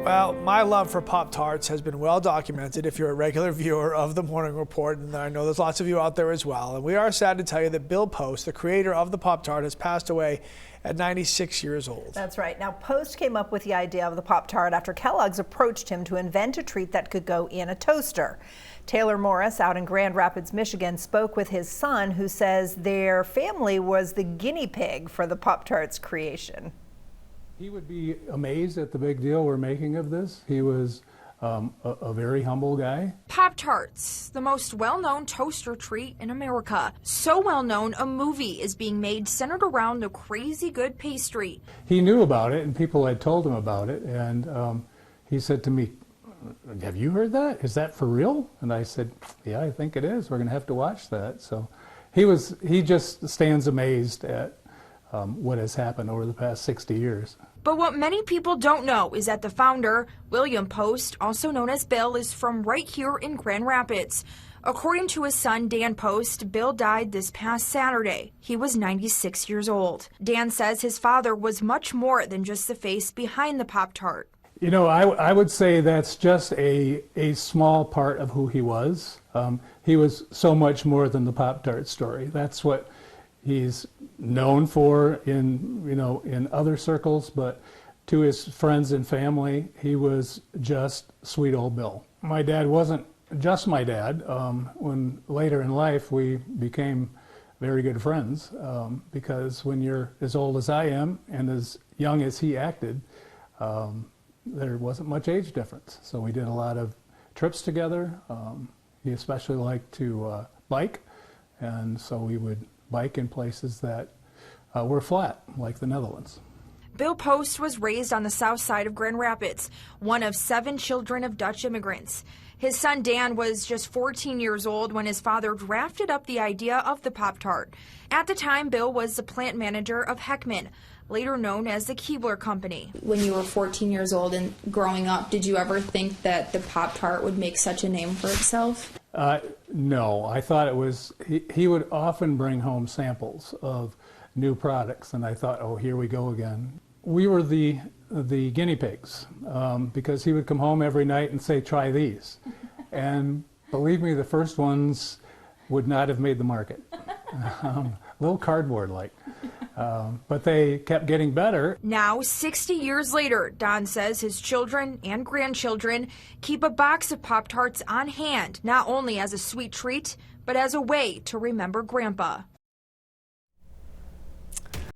Well, my love for Pop-Tarts has been well documented if you're a regular viewer of the Morning Report, and I know there's lots of you out there as well. And we are sad to tell you that Bill Post, the creator of the Pop-Tart, has passed away at 96 years old. That's right. Now, Post came up with the idea of the Pop-Tart after Kellogg's approached him to invent a treat that could go in a toaster. Taylor Morris out in Grand Rapids, Michigan, spoke with his son, who says their family was the guinea pig for the Pop-Tart's creation. He would be amazed at the big deal we're making of this. He was a very humble guy. Pop-Tarts, the most well-known toaster treat in America. So well-known, a movie is being made centered around the crazy good pastry. He knew about it, and people had told him about it, and he said to me, "Have you heard that? Is that for real?" And I said, "Yeah, I think it is. We're going to have to watch that." So he just stands amazed at what has happened over the past 60 years. But what many people don't know is that the founder, William Post, also known as Bill, is from right here in Grand Rapids. According to his son, Dan Post, Bill died this past Saturday. He was 96 years old. Dan says his father was much more than just the face behind the Pop-Tart. You know, I would say that's just a small part of who he was. He was so much more than the Pop-Tart story. That's what he's known for in other circles, but to his friends and family, he was just sweet old Bill. My dad wasn't just my dad. When later in life we became very good friends, because when you're as old as I am and as young as he acted, there wasn't much age difference. So we did a lot of trips together. He especially liked to bike, and so we would bike in places that were flat, like the Netherlands. Bill Post was raised on the south side of Grand Rapids, one of 7 children of Dutch immigrants. His son Dan was just 14 years old when his father drafted up the idea of the Pop-Tart. At the time, Bill was the plant manager of Heckman, later known as the Keebler Company. When you were 14 years old and growing up, did you ever think that the Pop-Tart would make such a name for itself? No, I thought it was, he would often bring home samples of new products, and I thought, oh, here we go again. We were the guinea pigs, because he would come home every night and say, try these. And believe me, the first ones would not have made the market. A little cardboard-like. But they kept getting better. Now, 60 years later, Don says his children and grandchildren keep a box of Pop-Tarts on hand, not only as a sweet treat, but as a way to remember Grandpa.